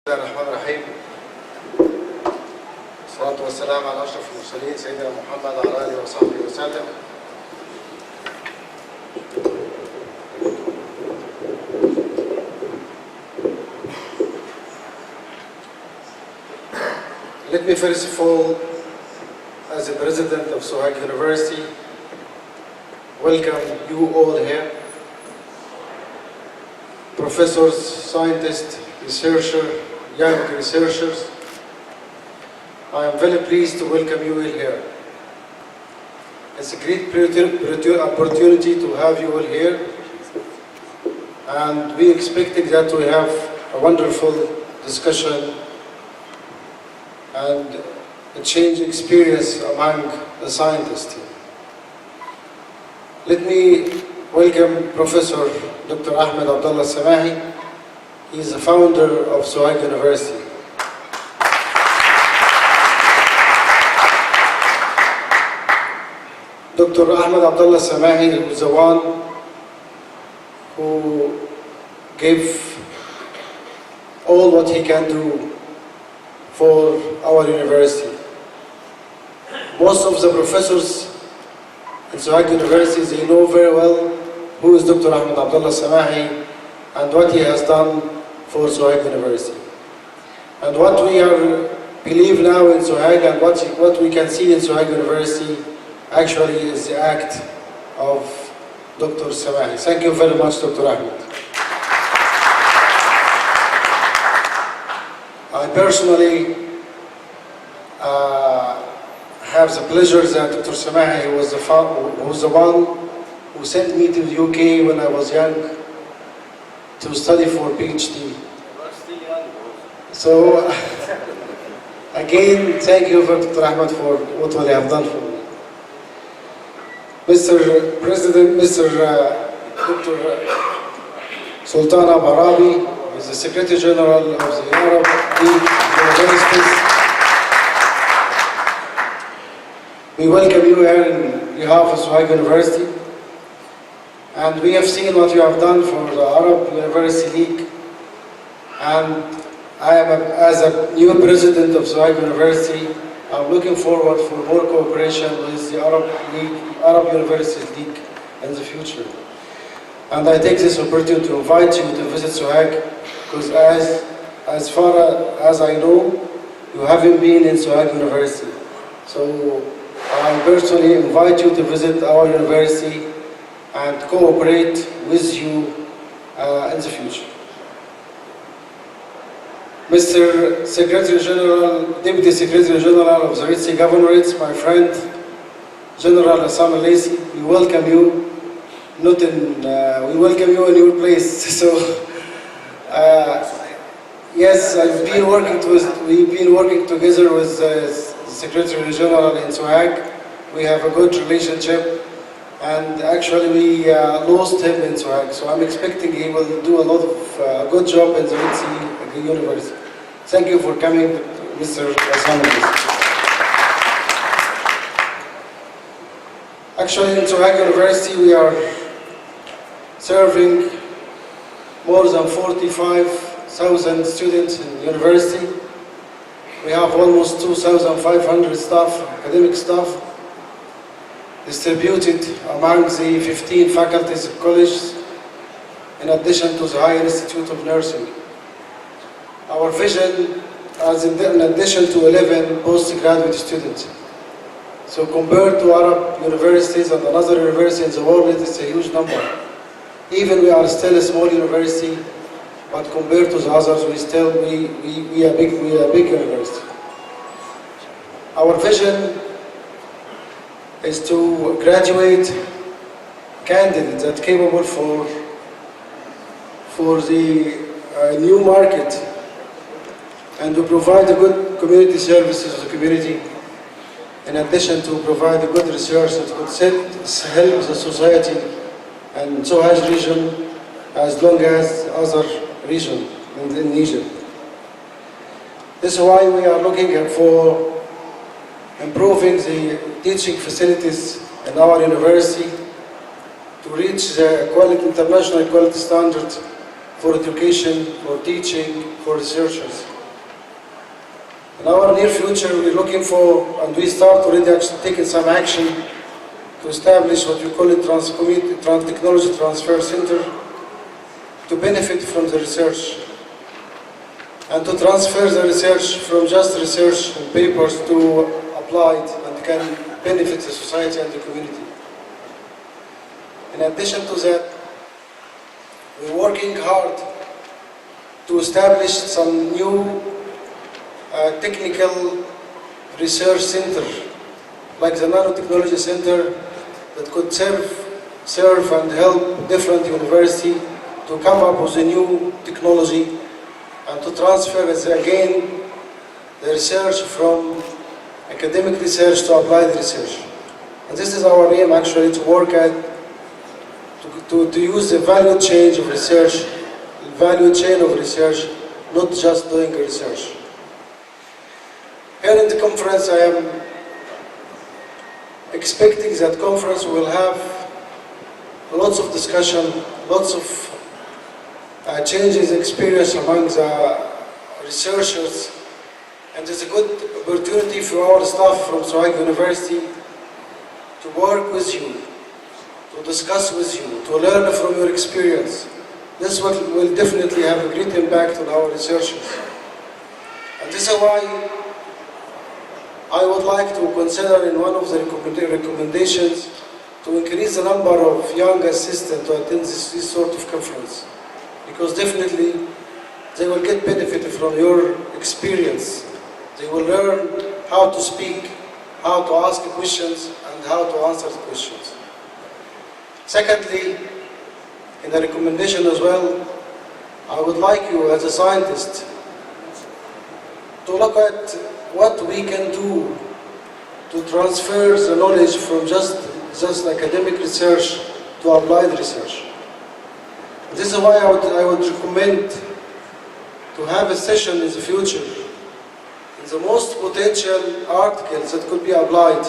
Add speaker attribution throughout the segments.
Speaker 1: بسم الله الرحمن الرحيم. والصلاة والسلام على أشرف المرسلين سيدنا محمد وعلى آله وصحبه وسلم. Let me first of all, as the President of Sohag University, welcome you all here. Professors, scientists, researchers, young researchers, I am very pleased to welcome you all here. It's a great opportunity to have you all here, and we expected that we have a wonderful discussion and a change experience among the scientists here. Let me welcome Professor Dr. Ahmed Abdullah Samahi. He is the founder of Sohag University. Dr. Ahmed Abdullah Samahi was the one who gave all what he can do for our university. Most of the professors in Sohag University, they know very well who is Dr. Ahmed Abdullah Samahi and what he has done for Sohag University. And what we believe now in Sohag and what we can see in Sohag University actually is the act of Dr. Samahi. Thank you very much, Dr. Ahmed. I personally have the pleasure that Dr. Samahi was the one who sent me to the UK when I was young to study for PhD. So, again, thank you for Dr. Ahmed for what you have done for me. Mr. President, Mr. Dr. Sultan Abarabi is the Secretary General of the Arab League Universities. We welcome you here in behalf of Sohag University. And we have seen what you have done for the Arab University League. And I am, as a new president of Sohag University, I'm looking forward for more cooperation with the Arab University League in the future. And I take this opportunity to invite you to visit Sohag, because as far as I know, you haven't been in Sohag University. So I personally invite you to visit our university and cooperate with you in the future. Mr. Secretary General, Deputy Secretary General of the Red Sea Governorates, my friend, General Assam Al-Laisi, we welcome you. We welcome you in your place. So, yes, we've been working together with the Secretary General in Sohag. We have a good relationship. And actually we lost him in Sohag, so I'm expecting he will do a lot of good job in the Red Sea University. Thank you for coming, Mr. Assam. Actually in Sohag University we are serving more than 45,000 students in the university. We have almost 2,500 staff, academic staff, distributed among the 15 faculties of colleges, in addition to the Higher Institute of Nursing. Our vision is in addition to 11 postgraduate students. So compared to Arab universities and another university in the world, it's a huge number. Even we are still a small university, but compared to the others, we are a big university. Our vision is to graduate candidates that are capable for the new market, and to provide a good community services to the community, in addition to provide a good research that could help the society and Sohag region as long as other regions in Egypt. This is why we are looking for improving the teaching facilities in our university to reach the international quality standard for education, for teaching, for researchers. In our near future, we're looking for, and we start already actually taking some action to establish what we call a technology transfer center to benefit from the research and to transfer the research from just research and papers to applied and can benefit the society and the community. In addition to that, we're working hard to establish some new technical research center, like the nanotechnology center, that could serve and help different universities to come up with a new technology and to transfer again the research from academic research to applied research. And this is our aim actually, to work at, to use the value chain of research, not just doing research. Here in the conference, I am expecting that conference will have lots of discussion, lots of changes experience among the researchers, and it's a good opportunity for our staff from Sohag University to work with you, to discuss with you, to learn from your experience. This will definitely have a great impact on our researchers. And this is why I would like to consider in one of the recommendations to increase the number of young assistants to attend this sort of conference. Because definitely they will get benefit from your experience. They will learn how to speak, how to ask questions, and how to answer the questions. Secondly, in the recommendation as well, I would like you as a scientist to look at what we can do to transfer the knowledge from just academic research to applied research. This is why I would recommend to have a session in the future in the most potential articles that could be applied,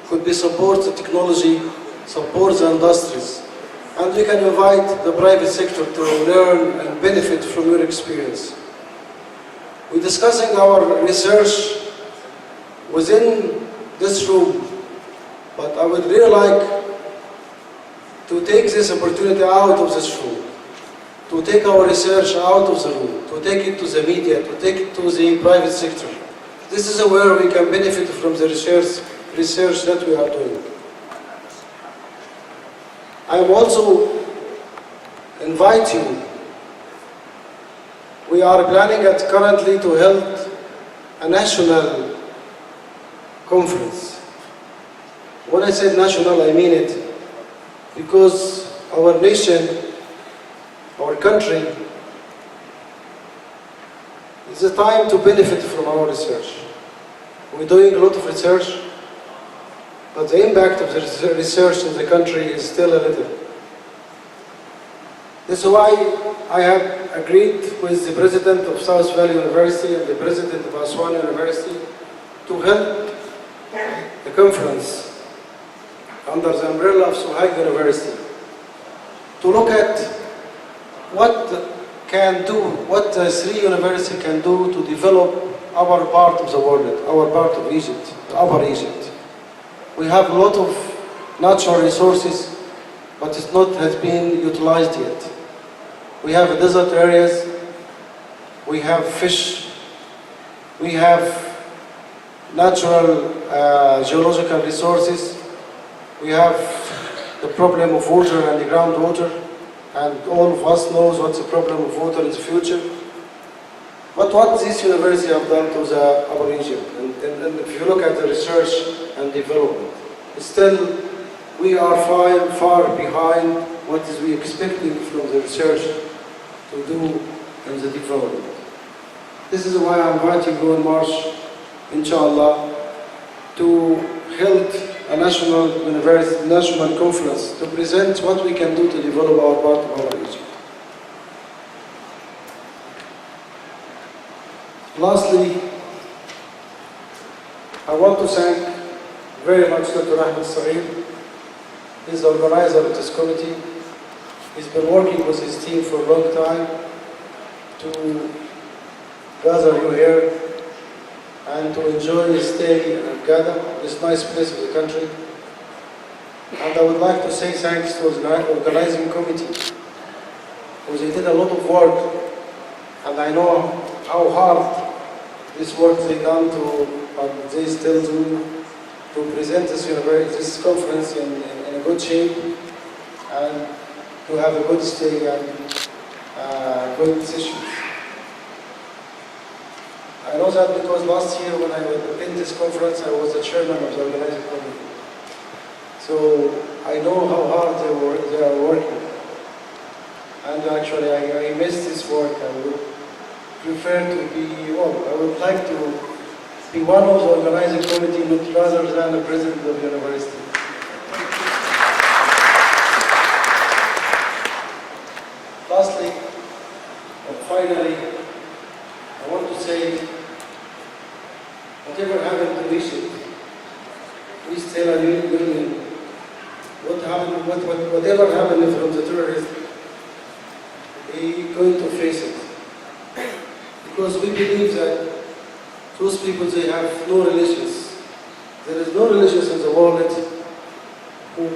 Speaker 1: could be support the technology, support the industries, and we can invite the private sector to learn and benefit from your experience. We're discussing our research within this room, but I would really like to take this opportunity out of this room, to take our research out of the room, to take it to the media, to take it to the private sector. This is where we can benefit from the research that we are doing. I will also invite you. We are planning currently to hold a national conference. When I say national, I mean it, because our nation, our country, it's a time to benefit from our research. We're doing a lot of research, but the impact of the research in the country is still a little. This is why I have agreed with the president of South Valley University and the president of Aswan University to hold a conference under the umbrella of Sohag University to look at what the three universities can do to develop our part of the world, our part of Egypt, Upper Egypt. We have a lot of natural resources, but it's not has been utilized yet. We have desert areas, we have fish, we have natural geological resources, we have the problem of water and the groundwater, and all of us knows what's the problem of water in the future. But what this university have done to the Upper Egypt, and if you look at the research and development, still we are far behind what is we expecting from the research to do in the development. This is why I'm inviting you in March, inshallah, to hold a national conference to present what we can do to develop our part of our Egypt. Lastly, I want to thank very much Dr. Ahmed Saeed. He's the organizer of this committee. He's been working with his team for a long time to gather you here. and to enjoy a stay in Ghana, this nice place of the country. And I would like to say thanks to the organizing committee, because they did a lot of work, and I know how hard this work they done and they still do, to present this conference in a good shape, and to have a good stay and good sessions. I know that because last year when I attended this conference, I was the chairman of the organizing committee. So I know how hard they are working. And actually I miss this work. I would prefer to be, I would like to be one of the organizing committee rather than the president of the university. Lastly, and finally, I want to say, whatever happened to Egypt, we still are union. Whatever happened from the terrorists, we're going to face it. Because we believe that those people, they have no religions. There is no religions in the world who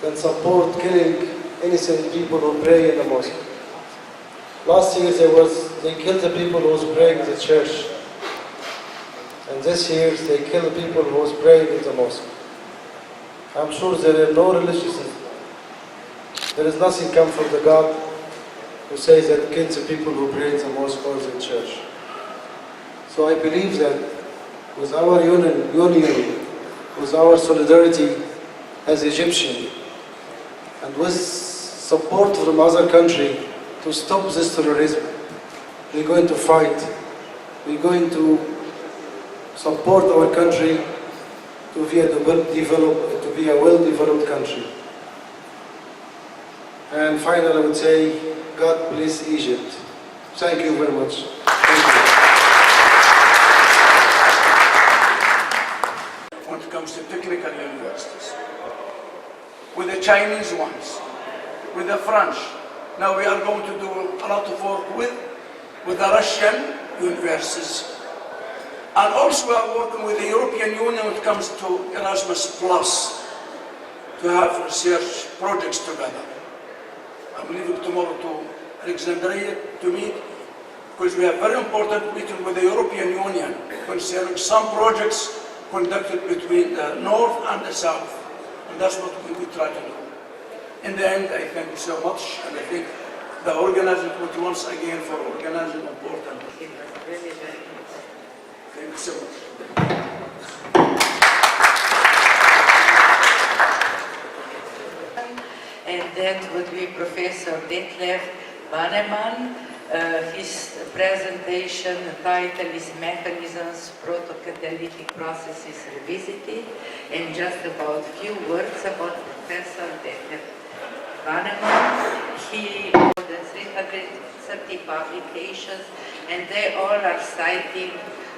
Speaker 1: can support killing innocent people who pray in the mosque. Last year they killed the people who was praying in the church. And this year they killed the people who was praying in the mosque. I'm sure there are no religions. There is nothing come from the God who says that kills the people who pray in the mosque or the church. So I believe that with our union, with our solidarity as Egyptian, and with support from other countries to stop this terrorism, we're going to fight. We're going to support our country to be a well-developed country. And finally, I would say, God bless Egypt. Thank you very much. Thank you.
Speaker 2: When it comes to technical universities, with the Chinese ones, with the French, now we are going to do a lot of work with the Russian universities. And also we are working with the European Union when it comes to Erasmus Plus, to have research projects together. I'm leaving tomorrow to Alexandria to meet, because we have very important meeting with the European Union concerning some projects conducted between the north and the south. And that's what we try to do. In the end, I thank you so much, and I thank the organizing committee once again for organizing important. Thank you so much.
Speaker 3: And that would be Professor Detlef Bannemann. His presentation title is Mechanisms, Protocatalytic Processes Revisited. And just about a few words about Professor Detlef Bannemann. He wrote 330 publications, and they all are citing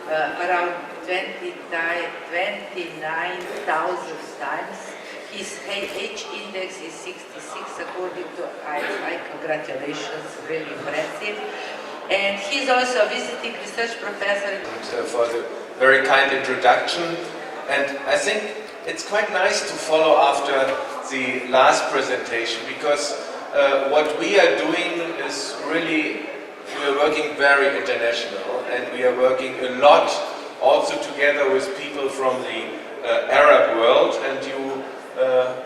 Speaker 3: around 29,000 times. His H index is 66 according to IFI. Congratulations, really impressive. And he's also a visiting research professor.
Speaker 4: For the very kind introduction. And I think it's quite nice to follow after the last presentation, because what we are doing is really, we are working very international, and we are working a lot also together with people from the Arab world, and you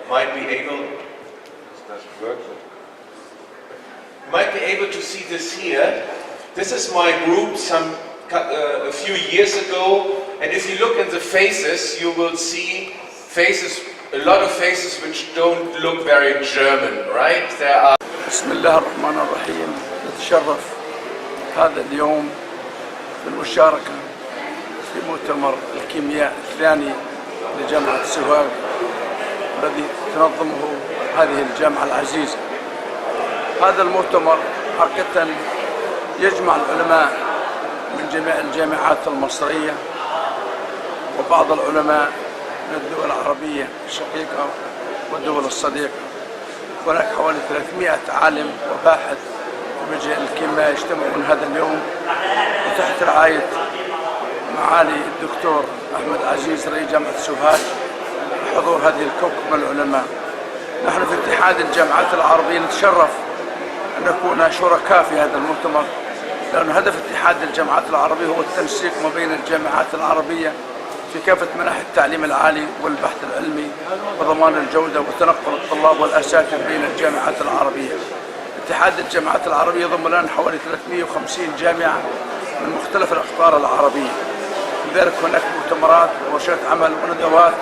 Speaker 4: might be able, to see this here. This is my group a few years ago, and if you look at the faces, you will see a lot of faces which don't look very German, right? There are.
Speaker 2: بسم الله الرحمن الرحيم. نتشرف هذا اليوم بالمشاركة في مؤتمر الكيمياء الثاني لجامعة سوهاج، الذي تنظمه هذه الجامعة العزيزة. هذا المؤتمر حقيقة يجمع العلماء من جميع الجامعات المصرية وبعض العلماء من الدول العربية الشقيقة والدول الصديقة. هناك حوالي 300 عالم وباحث في مجال الكيمياء يجتمعون هذا اليوم وتحت رعاية معالي الدكتور أحمد عزيز رئيس جامعة سوهاج حضور هذه الكوكب من العلماء. نحن في اتحاد الجامعات العربية نتشرف أن نكون شركاء في هذا المؤتمر، لأن هدف اتحاد الجامعات العربية هو التنسيق ما بين الجامعات العربية في كافة مناحي التعليم العالي والبحث العلمي وضمان الجودة وتنقل الطلاب والأساتذة بين الجامعات العربية. اتحاد الجامعات العربية يضم الآن حوالي 350 جامعة من مختلف الأقطار العربية، لذلك هناك مؤتمرات وورشات عمل وندوات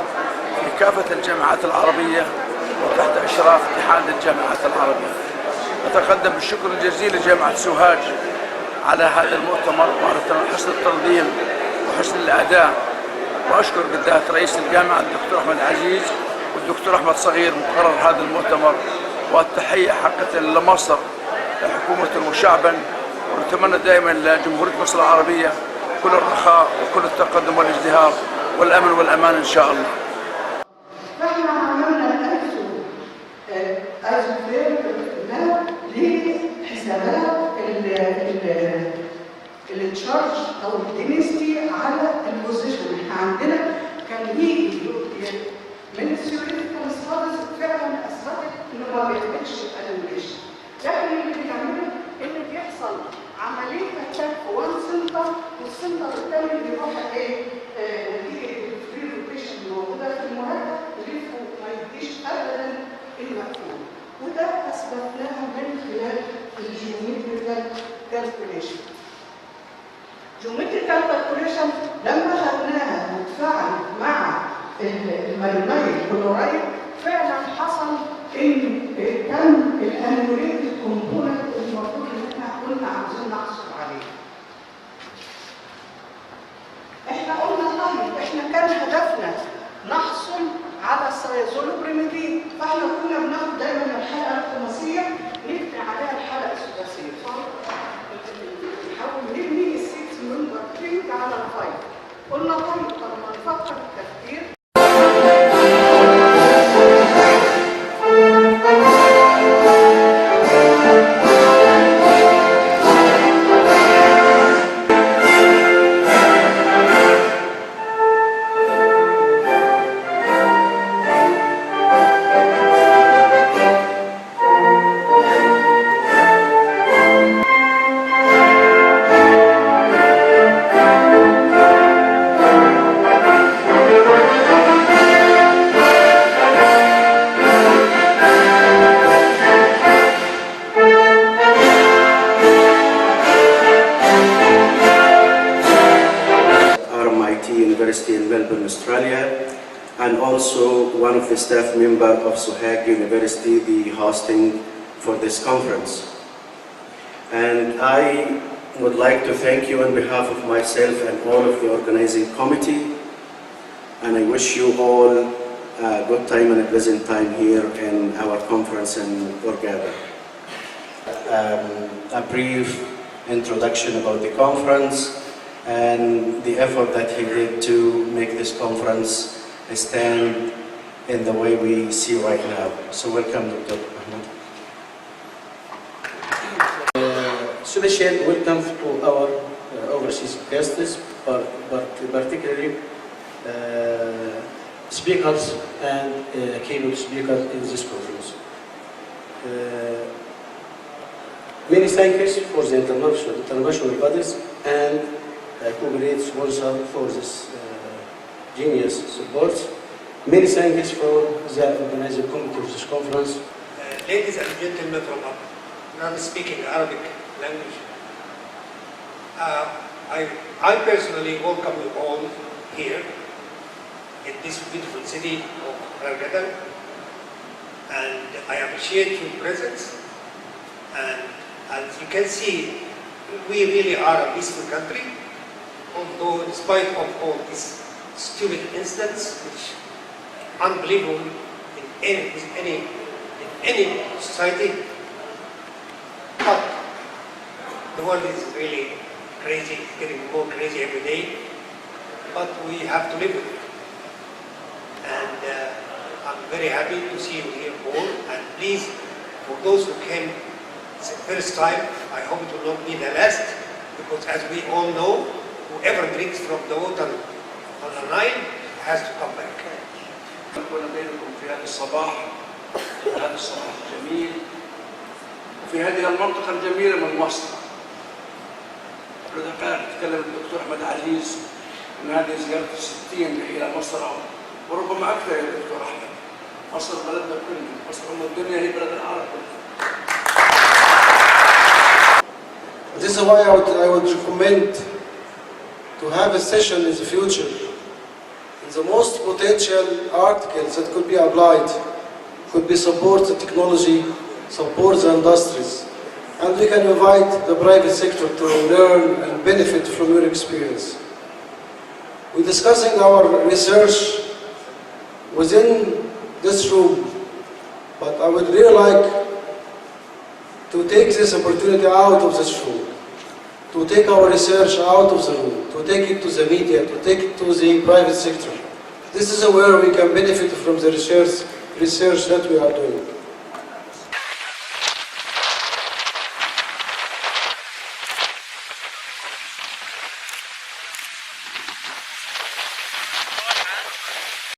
Speaker 2: في كافة الجامعات العربية وتحت إشراف اتحاد الجامعات العربية. أتقدم بالشكر الجزيل لجامعة سوهاج على هذا المؤتمر وعلى حسن التنظيم وحسن الأداء، وأشكر بالذات رئيس الجامعة الدكتور أحمد عزيز والدكتور أحمد صغير مقرر هذا المؤتمر، والتحية حقا لمصر لحكومة وشعبا، ونتمنى دائما لجمهورية مصر العربية كل الرخاء وكل التقدم والازدهار والأمن والأمان إن شاء الله.
Speaker 5: نحن عملنا لحسابات التشارج او الدينستي على البوزيشن. احنا عندنا كان يجي من الثيوريتيكال ستاديز فعلا اثبتت انه ما بيعملش انيميشن، لكن اللي بيعمله ان بيحصل عمليه اتاك في وان سنتر والسنتر الثاني بيروح نتيجه الفري روتيشن موجوده في المركب يلفوا ما يديش ابدا المفهوم، وده اثبتناه من خلال الجيومتريكال كالكوليشن. الجيومتريكال كالكوليشن لما خدناها واتفاعلت مع المالونايل كلورايد فعلا حصل ان كان الانيوريتد كومبوننت المفروض ان احنا كنا عاوزين نحصل عليه. احنا قلنا طيب احنا كان هدفنا نحصل على السيازولوبريميدين، فاحنا كنا بناخد دايما الحلقه الخماسيه نبني عليها الحلقه السداسيه، صح؟ نحاول نبني السيكس ممبر رينج على الفايف. قلنا طيب طب ما نفكر التفكير.
Speaker 6: in Melbourne, Australia, and also one of the staff members of Sohag University, the hosting for this conference. And I would like to thank you on behalf of myself and all of the organizing committee, and I wish you all a good time and a pleasant time here in our conference in Hurghada. A brief introduction about the conference and the effort that he did to make this conference stand in the way we see right now. So welcome, Dr. Ahmed.
Speaker 7: Special welcome to our overseas guests, but particularly speakers and keynote speakers in this conference. Many thanks for the international bodies and cooperate sponsor for this genius support. Many thanks for the organizing committee of this conference.
Speaker 8: Ladies and gentlemen from non-speaking Arabic language, I personally welcome you all here in this beautiful city of Hurghada, and I appreciate your presence. And as you can see, we really are a peaceful country, although in spite of all these stupid incidents, which unbelievable in any society, but the world is really crazy, getting more crazy every day, but we have to live with it. And I'm very happy to see you here all, and please, for those who came the first time, I hope it will not be the last, because as we all know, whoever drinks from the water on the Nile has to come back.
Speaker 2: نكون بينكم في هذا الصباح الجميل وفي هذه المنطقة الجميلة من مصر. لذا كان تكلم الدكتور أحمد عزيز أن هذه زيارة 60 إلى مصر وربما أكثر يا دكتور أحمد. مصر بلدنا كلنا، مصر الدنيا هي بلد العرب.
Speaker 1: This is why I would recommend to have a session in the future. The most potential articles that could be applied could be support the technology, support the industries, and we can invite the private sector to learn and benefit from your experience. We're discussing our research within this room, but I would really like to take this opportunity out of this room, to take our research out of the room, to take it to the media, to take it to the private sector. This is where we can benefit from the research that we are doing.